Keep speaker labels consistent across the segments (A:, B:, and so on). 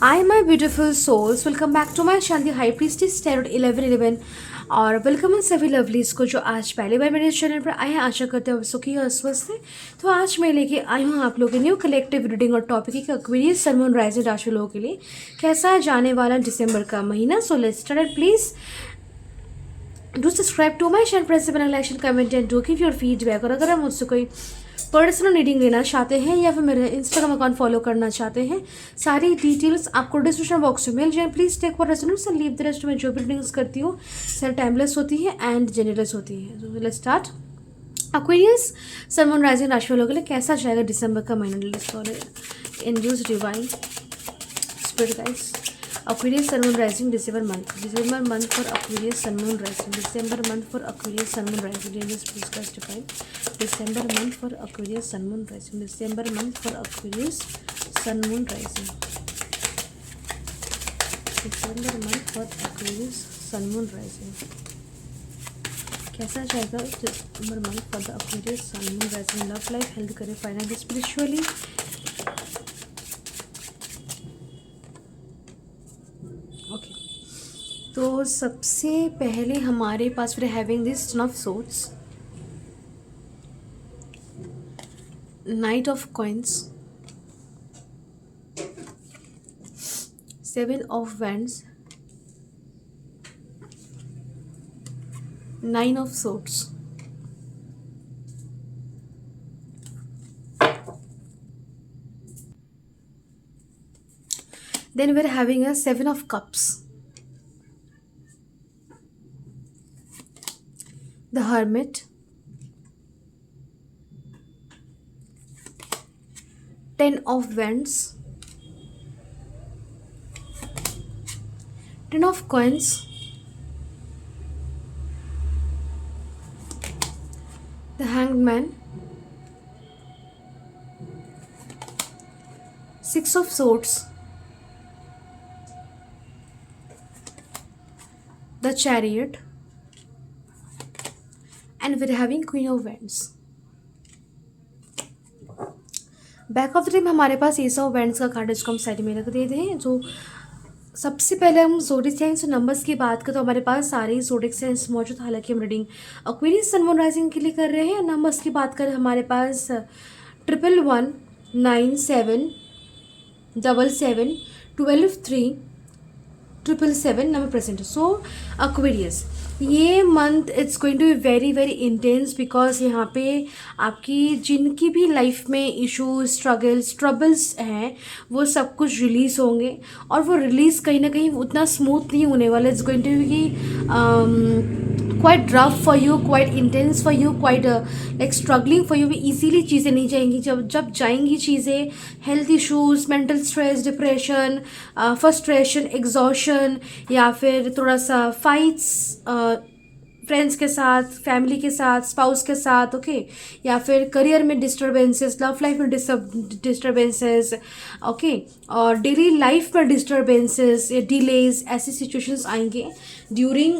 A: Hi, my beautiful souls. Welcome back to my channel, the High Priestess Tarot 1111 और welcome in सभी lovelies को जो आज पहली बार मेरे चैनल पर आए हैं। आशा करते हैं सुखी और स्वस्थ है। तो आज मैं लेके आई हूँ आप लोगों के न्यू कलेक्टिव रीडिंग और टॉपिक है एक्वेरियस सन मून राइजिंग राशि लोगों के लिए कैसा जाने वाला दिसंबर का महीना। So let's start. Please do subscribe to my channel, press bell icon, comment and do give your feedback. और अगर आप मुझसे कोई पर्सनल रीडिंग लेना चाहते हैं या फिर मेरे इंस्टाग्राम अकाउंट फॉलो करना चाहते हैं, सारी डिटेल्स आपको डिस्क्रिप्शन बॉक्स में मिल जाए। Please take for resonance and leave the rest. में जो भी रीडिंग्स करती हूँ सर टाइमलेस होती है एंड जेनरस होती है। So let's start. Aquarius sun moon rising राशि वालों के लिए कैसा जाएगा दिसंबर का महीना। Induce divine spirit guys. Aquarius Sun Moon Rising December month for Aquarius Sun Moon Rising December month for Aquarius Sun Moon Rising. Please classify December month for Aquarius Sun Moon Rising December month for Aquarius Sun Moon Rising December month for Aquarius Sun Moon Rising. कैसा जाएगा दिसंबर month for the Aquarius Sun Moon Rising? Love life, health, career, finance, spiritually. Okay, तो सबसे पहले हमारे पास फिर having this ten of swords, knight of coins, seven of wands, nine of swords, then we're having a seven of cups, the hermit, 10 of wands, 10 of coins, the hanged man, 6 of swords, the chariot, and we're having queen of wands. Back of the time हमारे पास S of wands का card इसको हम side में रख देते हैं। जो सबसे पहले हम ज़ोडिक साइंस और नंबर्स की बात करें तो हमारे पास सारे ज़ोडिक साइंस मौजूद। हालांकि हम reading Aquarius sun moon rising के लिए कर रहे हैं। नंबर्स की बात करें हमारे पास 111 9 7 7 7 12 3 777 नंबर प्रेजेंट। सो एक्वेरियस ये month it's going to be very very intense because यहाँ पे आपकी जिनकी भी लाइफ में इशूज, स्ट्रगल्स, ट्रबल्स हैं वो सब कुछ रिलीज़ होंगे और वो रिलीज़ कहीं ना कहीं उतना स्मूथ नहीं होने वाला। It's going to be quite rough for you, quite intense for you, quite like struggling for you. भी ईजीली चीज़ें नहीं जाएंगी। जब जाएंगी चीज़ें, health issues, mental stress, depression, frustration, exhaustion या फिर थोड़ा सा फाइट्स फ्रेंड्स के साथ, फैमिली के साथ, स्पाउस के साथ, ओके, या फिर करियर में डिस्टर्बेंसेस, लव लाइफ में डिस्टर्बेंसेस, ओके, और डेली लाइफ में डिस्टर्बेंसेस या डिलेज, ऐसी सिचुएशंस आएंगे ड्यूरिंग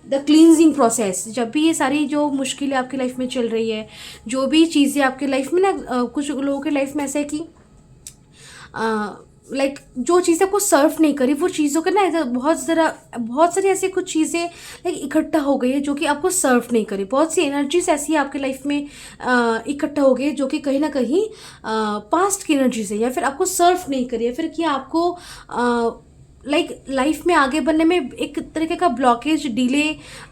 A: द क्लींजिंग प्रोसेस। जब भी ये सारी जो मुश्किलें आपकी लाइफ में चल रही है, जो भी चीज़ें आपकी लाइफ में ना कुछ लोगों की लाइफ में ऐसा है कि लाइक जो चीज़ें आपको सर्व नहीं करी, वो चीज़ों का ना बहुत सारी ऐसी कुछ चीज़ें लाइक इकट्ठा हो गई है जो कि आपको सर्व नहीं करी। बहुत सी एनर्जीज ऐसी है आपकी लाइफ में इकट्ठा हो गई जो कि कहीं ना कहीं पास्ट की एनर्जीज है या फिर आपको सर्व नहीं करी है, फिर कि आपको लाइक लाइफ में आगे बढ़ने में एक तरीके का ब्लॉकेज, डिले,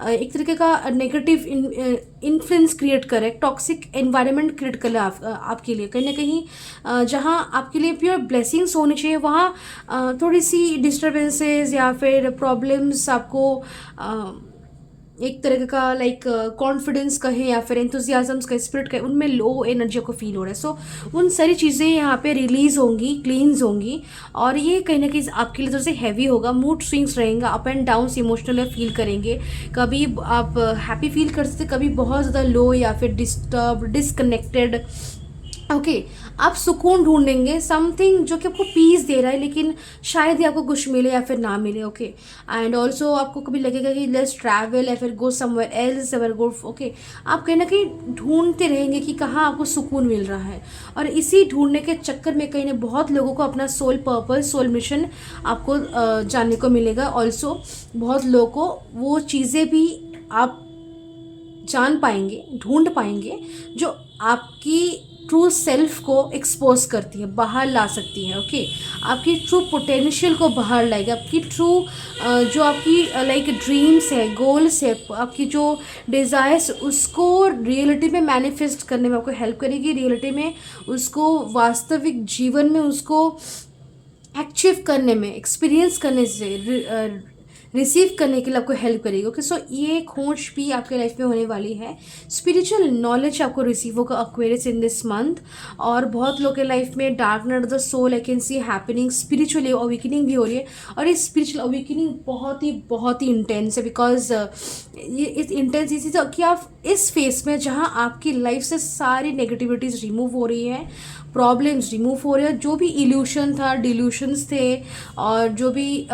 A: एक तरीके का नेगेटिव इन्फ्लुएंस क्रिएट करे, टॉक्सिक एनवायरनमेंट क्रिएट करे आपके लिए। कहीं ना कहीं जहाँ आपके लिए प्योर ब्लेसिंग्स होनी चाहिए वहाँ थोड़ी सी डिस्टर्बेंसेस या फिर प्रॉब्लम्स आपको एक तरह का लाइक कॉन्फिडेंस कहें या फिर एंथुजियाजम्स कहें, स्पिरिट कहें, उनमें लो एनर्जी को फील हो रहा है। सो उन सारी चीज़ें यहाँ पे रिलीज़ होंगी, क्लींस होंगी और ये कहीं ना कहीं आपके लिए थोड़ा सा हैवी होगा। मूड स्विंग्स रहेंगे, up and downs emotional feel करेंगे। कभी आप हैप्पी फील कर सकते, कभी बहुत ज़्यादा लो या फिर डिस्टर्ब, डिसकनेक्टेड, ओके। आप सुकून ढूंढेंगे, समथिंग जो कि आपको पीस दे रहा है, लेकिन शायद ही आपको कुछ मिले या फिर ना मिले। ओके। एंड ऑल्सो आपको कभी लगेगा कि लेट्स ट्रैवल या फिर go somewhere else ever go. Okay. आप कहीं ना कहीं ढूंढते रहेंगे कि कहाँ आपको सुकून मिल रहा है, और इसी ढूंढने के चक्कर में कहीं ना बहुत लोगों को अपना सोल पर्पस, सोल मिशन आपको जानने को मिलेगा। ऑल्सो बहुत लोगों को वो चीज़ें भी आप जान पाएंगे, ढूंढ पाएंगे, जो आपकी ट्रू सेल्फ को एक्सपोज करती है, बाहर ला सकती है। ओके। आपकी ट्रू पोटेंशियल को बाहर लाएगी, आपकी ट्रू जो आपकी लाइक ड्रीम्स है, गोल्स है, आपकी जो डिज़ायर्स, उसको रियलिटी में मैनिफेस्ट करने में आपको हेल्प करेगी, रियलिटी में उसको वास्तविक जीवन में उसको अचीव करने में, एक्सपीरियंस करने से, रिसीव करने के लिए आपको हेल्प करेगी। ओके। सो ये खोज भी आपके लाइफ में होने वाली है। स्पिरिचुअल नॉलेज आपको रिसीव होगा अक्वेरियस इन दिस मंथ। और बहुत लोगों के लाइफ में dark night of the soul I can see happening, spiritual awakening भी हो रही है। और ये स्पिरिचुअल अवेकनिंग बहुत ही इंटेंस है, बिकॉज ये इस इंटेंस इसी कि आप इस फेस में जहाँ आपकी लाइफ से सारी नेगेटिविटीज़ रिमूव हो रही है, प्रॉब्लम्स रिमूव हो रहे हैं, जो भी इल्यूशन था, डिल्यूशंस थे, और जो भी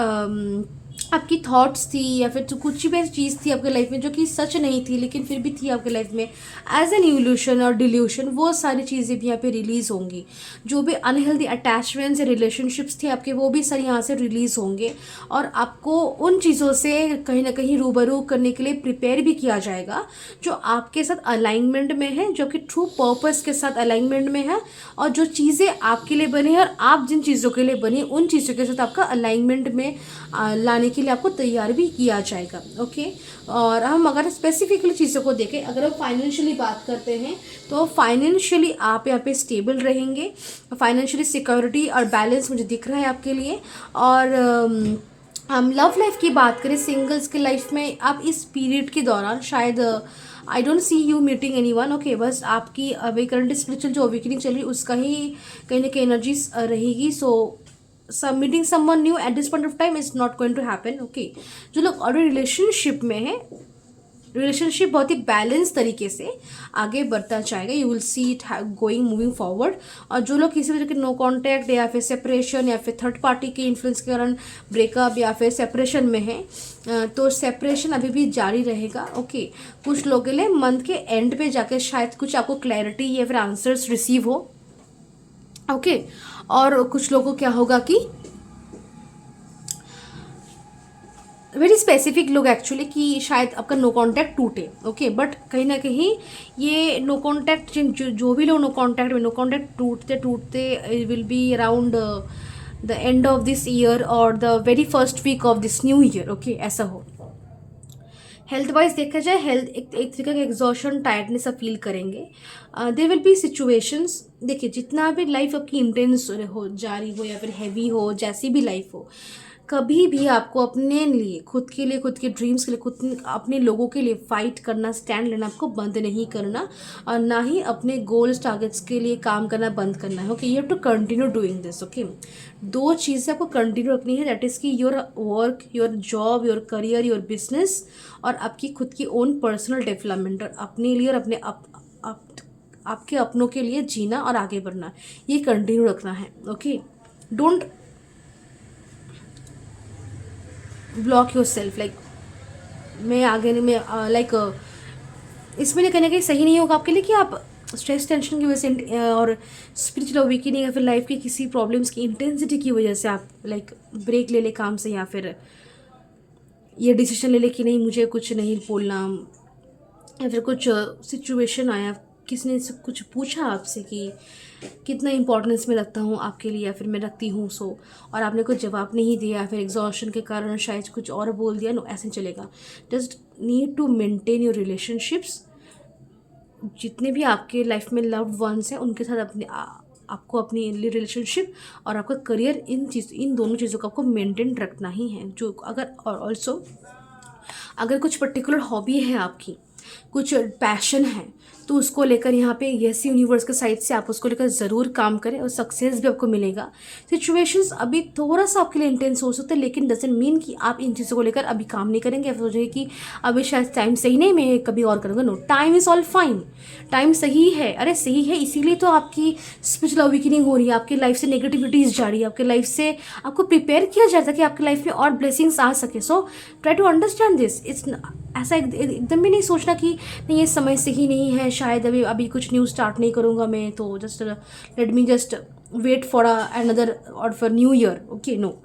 A: आपकी थॉट्स थी या फिर तो कुछ भी ऐसी चीज़ थी आपके लाइफ में जो कि सच नहीं थी लेकिन फिर भी थी आपके लाइफ में एज एन इल्यूशन और डिल्यूशन, वो सारी चीज़ें भी यहाँ पे रिलीज़ होंगी। जो भी अनहेल्दी अटैचमेंट्स या रिलेशनशिप्स थे आपके, वो भी सारे यहाँ से रिलीज़ होंगे, और आपको उन चीज़ों से कहीं ना कहीं रूबरू करने के लिए प्रिपेयर भी किया जाएगा जो आपके साथ अलाइनमेंट में है, जो कि ट्रू पर्पस के साथ अलाइनमेंट में है, और जो चीज़ें आपके लिए बनी है और आप जिन चीज़ों के लिए बनी उन चीज़ों के साथ आपका अलाइनमेंट में लाने के लिए आपको तैयार भी किया जाएगा। ओके। और हम अगर स्पेसिफिकली चीज़ों को देखें, अगर हम फाइनेंशियली बात करते हैं तो फाइनेंशियली आप यहाँ पे स्टेबल रहेंगे, फाइनेंशियली सिक्योरिटी और बैलेंस मुझे दिख रहा है आपके लिए। और हम लव लाइफ की बात करें, सिंगल्स के लाइफ में आप इस पीरियड के दौरान शायद I don't see you meeting any one. Okay. बस आपकी अभी करंट स्पिरिचुअल जो अवेकनिंग चल रही है उसका ही कहीं ना कहीं एनर्जीज रहेगी। सो meeting someone new at this point of time is not going to happen. Okay। जो लोग ऑलरेडी रिलेशनशिप में है, रिलेशनशिप बहुत ही बैलेंस तरीके से आगे बढ़ता जाएगा, you will see it going moving forward. और जो लोग किसी वजह के नो कॉन्टैक्ट या फिर सेपरेशन या फिर थर्ड पार्टी के इन्फ्लुएंस के कारण ब्रेकअप या फिर सेपरेशन में है, तो सेपरेशन अभी भी जारी रहेगा। ओके। कुछ लोगों के लिए मंथ के एंड पे जाकर शायद कुछ आपको क्लैरिटी या फिर आंसर्स रिसीव हो। ओके। और कुछ लोगों को क्या होगा कि वेरी स्पेसिफिक लोग एक्चुअली कि शायद आपका नो कांटेक्ट टूटे। ओके। बट कहीं ना कहीं ये नो कांटेक्ट जो भी लोग नो कांटेक्ट टूटते टूटते it will be around the end of this year और the very first week of this new year. Okay. ऐसा हो। हेल्थ वाइज देखा जाए, हेल्थ एक तरीके का एग्जॉशन, टायर्डनेस आप फील करेंगे। देर विल बी सिचुएशंस, देखिए जितना भी लाइफ आपकी इंटेंस हो, जारी हो या फिर हैवी हो, जैसी भी लाइफ हो, कभी भी आपको अपने लिए, खुद के लिए, खुद के ड्रीम्स के लिए, खुद अपने लोगों के लिए फाइट करना, स्टैंड लेना आपको बंद नहीं करना, और ना ही अपने गोल्स टारगेट्स के लिए काम करना बंद करना है। Okay. You have to continue doing this. Okay. दो चीज़ें आपको कंटिन्यू रखनी है, दैट इज़ कि your work, your job, your career, your business, और आपकी खुद की ओन पर्सनल डेवलपमेंट, और अपने लिए और अपने आपके अपनों के लिए जीना और आगे बढ़ना, ये कंटिन्यू रखना है। Okay. Don't block your self, like मैं आगे नहीं, मैं लाइक इसमें कहीं ना कहीं सही नहीं होगा आपके लिए कि आप स्ट्रेस टेंशन की वजह से और स्पिरिचुअल अवेकनिंग या फिर लाइफ की किसी प्रॉब्लम्स की इंटेंसिटी की वजह से आप लाइक ब्रेक ले ले काम से, या फिर ये डिसीजन ले ले कि नहीं मुझे कुछ नहीं बोलना, या फिर कुछ सिचुएशन आया, किसी ने कुछ पूछा आपसे कि कितना इंपॉर्टेंस में रखता हूँ आपके लिए या फिर मैं रखती हूँ, सो और आपने कुछ जवाब नहीं दिया या फिर एग्जॉशन के कारण शायद कुछ और बोल दिया, नो ऐसे चलेगा। Just need to maintain your relationships. जितने भी आपके लाइफ में लव्ड वंस हैं उनके साथ आपको अपनी रिलेशनशिप और आपका करियर, इन दोनों चीज़ों को आपको मेंटेन रखना ही है। जो अगर और ऑल्सो अगर कुछ पर्टिकुलर हॉबी है आपकी, कुछ पैशन है, तो उसको लेकर यहाँ पे यस यूनिवर्स के साइड से आप उसको लेकर ज़रूर काम करें और सक्सेस भी आपको मिलेगा। सिचुएशंस अभी थोड़ा सा आपके लिए इंटेंस हो सकते हैं, लेकिन डजंट मीन कि आप इन चीज़ों को लेकर अभी काम नहीं करेंगे, आप सोचेंगे कि अभी शायद टाइम सही नहीं, मैं कभी और करूँगा। No, time is all fine, time सही है। अरे सही है, इसीलिए तो आपकी स्पिरिचुअल अवेकनिंग हो रही है, आपकी लाइफ से नेगेटिविटीज़ जा रही है, आपकी लाइफ से आपको प्रिपेयर किया जाता है कि आपकी लाइफ में और ब्लेसिंग्स आ सके। So try to understand this. It's ऐसा एकदम भी नहीं सोचना कि नहीं ये समय सही नहीं है, शायद अभी अभी कुछ न्यू स्टार्ट नहीं करूँगा मैं, तो just let me just wait for another और for new year. Okay, no.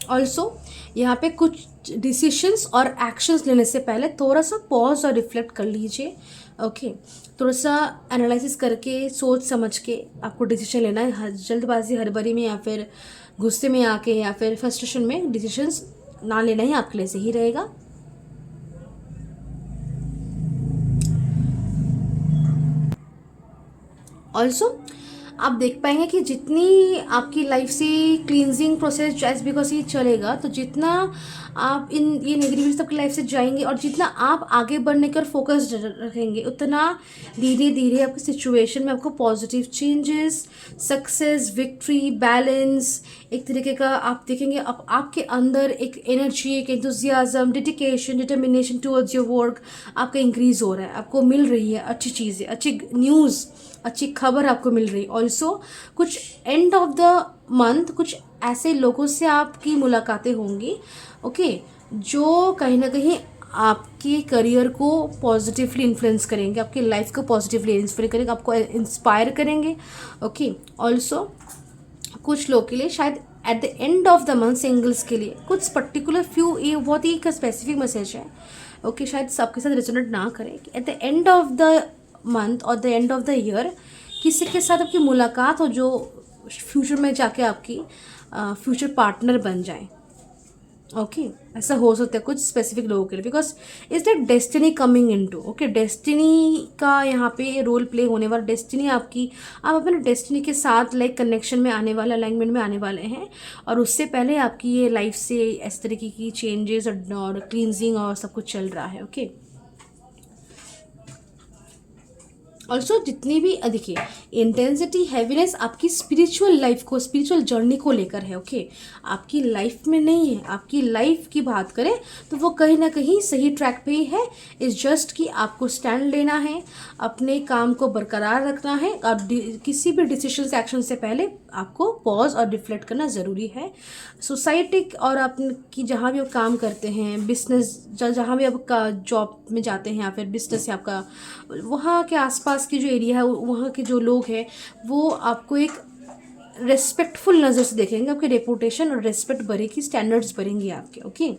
A: Also यहाँ पे कुछ डिसीशंस और एक्शंस लेने से पहले थोड़ा सा पॉज और रिफ्लेक्ट कर लीजिए। ओके, थोड़ा सा एनालिसिस करके सोच समझ के आपको डिसीजन लेना है। जल्दबाजी हड़बड़ी में या फिर गुस्से में आके या फिर फ्रस्ट्रेशन में डिसीशंस ना लेना ही आपके लिए सही रहेगा। ऑल्सो आप देख पाएंगे कि जितनी आपकी लाइफ से क्लींजिंग प्रोसेस जैस बिकॉज ये चलेगा, तो जितना आप इन ये नेगेटिविटीज आपकी लाइफ से जाएंगे और जितना आप आगे बढ़ने कर फोकस रखेंगे, उतना धीरे धीरे आपकी सिचुएशन में आपको positive changes, success, victory, balance, एक तरीके का आप देखेंगे आपके अंदर एक एनर्जी, एक enthusiasm, dedication, determination towards your work आपका इंक्रीज हो रहा है, आपको मिल रही है अच्छी चीज़ें, अच्छी न्यूज़, अच्छी खबर आपको मिल रही है। ऑल्सो कुछ एंड ऑफ द मंथ कुछ ऐसे लोगों से आपकी मुलाकातें होंगी, ओके, जो कहीं ना कहीं आपके करियर को पॉजिटिवली इन्फ्लुएंस करेंगे, आपकी लाइफ को पॉजिटिवली इंस्पायर करेंगे, आपको इंस्पायर करेंगे। ओके, ऑल्सो कुछ लोग के लिए शायद eight the end of the month singles के लिए कुछ पर्टिकुलर फ्यू, ये बहुत ही एक स्पेसिफिक मैसेज है। ओके, शायद सबके साथ रेजोनेट ना करें कि at the end of the month और the end of the year किसी के साथ आपकी मुलाकात हो जो फ्यूचर में जाके आपकी फ्यूचर पार्टनर बन जाए। ओके, ऐसा हो सकता है कुछ स्पेसिफिक लोगों के लिए, because is that destiny coming into. Okay, destiny का यहाँ पे रोल प्ले होने वाला, डेस्टिनी आपकी, आप अपने डेस्टिनी के साथ लाइक कनेक्शन में आने वाले, अलाइनमेंट में आने वाले हैं, और उससे पहले आपकी ये लाइफ से इस तरीके की चेंजेस और क्लींजिंग और सब कुछ चल रहा है। ओके, ऑल्सो जितनी भी देखिए इंटेंसिटी, हैवीनेस आपकी स्पिरिचुअल लाइफ को, स्पिरिचुअल जर्नी को लेकर है। ओके, आपकी लाइफ में नहीं है। आपकी लाइफ की बात करें तो वो कहीं ना कहीं सही ट्रैक पे ही है। इस जस्ट कि आपको स्टैंड लेना है, अपने काम को बरकरार रखना है, और किसी भी डिसीजन एक्शन से पहले आपको पॉज और रिफ्लेक्ट करना ज़रूरी है। सोसाइटी और आपकी जहाँ भी आप काम करते हैं, बिजनेस जहाँ भी आप जॉब में जाते हैं या फिर बिजनेस है आपका, वहाँ के आसपास की जो एरिया है, वहाँ के जो लोग हैं वो आपको एक रेस्पेक्टफुल नज़र से देखेंगे। आपकी रेपुटेशन और रेस्पेक्ट बढ़ेगी, स्टैंडर्ड्स बढ़ेंगे आपके। ओके,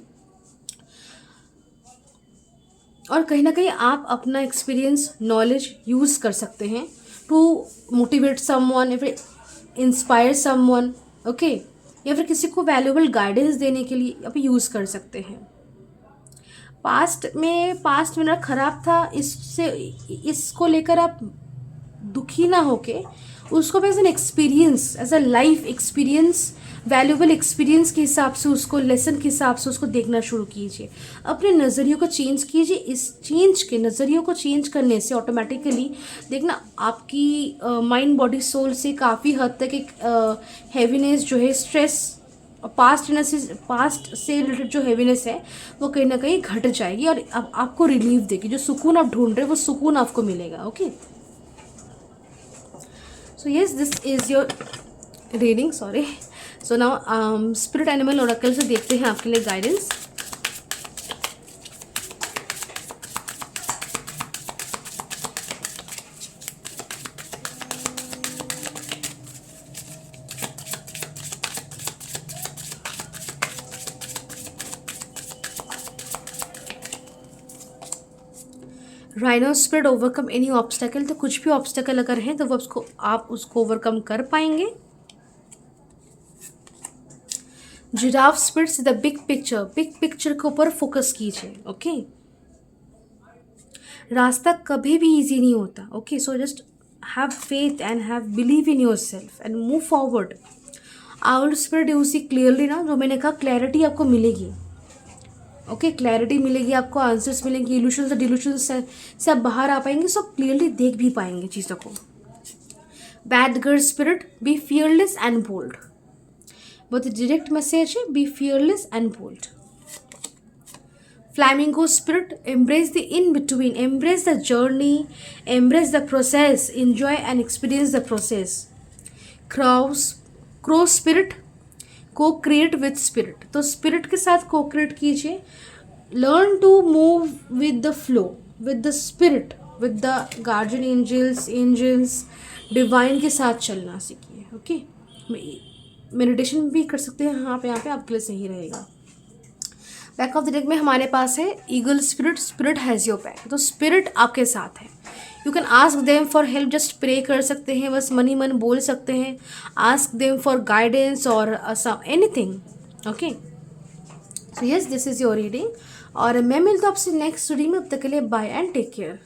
A: और कहीं ना कहीं आप अपना एक्सपीरियंस, नॉलेज यूज़ कर सकते हैं टू मोटिवेट समवन या फिर इंस्पायर समवन। ओके, या फिर किसी को वैल्यूएबल गाइडेंस देने के लिए आप यूज़ कर सकते हैं। पास्ट में मेरा ख़राब था, इसको लेकर आप दुखी ना होके उसको as an experience, as a life experience, valuable experience के हिसाब से उसको, लेसन के हिसाब से उसको देखना शुरू कीजिए। अपने नज़रियों को चेंज कीजिए। इस नज़रियों को चेंज करने से ऑटोमेटिकली देखना आपकी माइंड, बॉडी, सोल से काफ़ी हद तक एक हैवीनेस जो है, स्ट्रेस, पास्ट से रिलेटेड जो हैवीनेस है वो कहीं ना कहीं घट जाएगी और अब आपको रिलीफ देगी। जो सुकून आप ढूंढ रहे हैं वो सुकून आपको मिलेगा। Okay, so yes, this is your reading. Sorry, so now spirit animal Oracle से देखते हैं आपके लिए guidance. Rhino spirit, overcome any obstacle. तो कुछ भी ऑब्स्टेकल अगर हैं तो वो आप उसको ओवरकम कर पाएंगे। जिराफ स्पिरिट से द बिग पिक्चर के ऊपर फोकस कीजिए। ओके, रास्ता कभी भी इजी नहीं होता। Okay, so just have faith and have believe in your self and move forward. Owl spirit you see clearly ना, जो मैंने कहा क्लैरिटी आपको मिलेगी। ओके, क्लैरिटी मिलेगी आपको, आंसर्स मिलेंगे, इल्यूशंस और डिल्यूशंस से आप बाहर आ पाएंगे, सब क्लियरली देख भी पाएंगे चीज़ों को। Bad girl spirit, be fearless and bold. बहुत डायरेक्ट मैसेज है, be fearless and bold. Flamingo spirit, embrace the in between, embrace the journey, embrace the process, enjoy and experience the process. Crow spirit, co create with spirit, तो spirit के साथ co create कीजिए, learn to move with the flow, with the spirit, with the guardian angels divine के साथ चलना सीखिए। Okay, meditation भी कर सकते हैं यहाँ पे आपके लिए सही रहेगा। बैक ऑफ द डेक में हमारे पास है eagle spirit, spirit has your back, तो स्पिरिट आपके साथ है। You can ask them for help, just pray कर सकते हैं, बस मन ही मन बोल सकते हैं, आस्क देम फॉर गाइडेंस और anything. Okay, so yes, this is your reading, और मैं मिलता हूँ आपसे नेक्स्ट रीडिंग में। अब तक के लिए बाय एंड टेक केयर।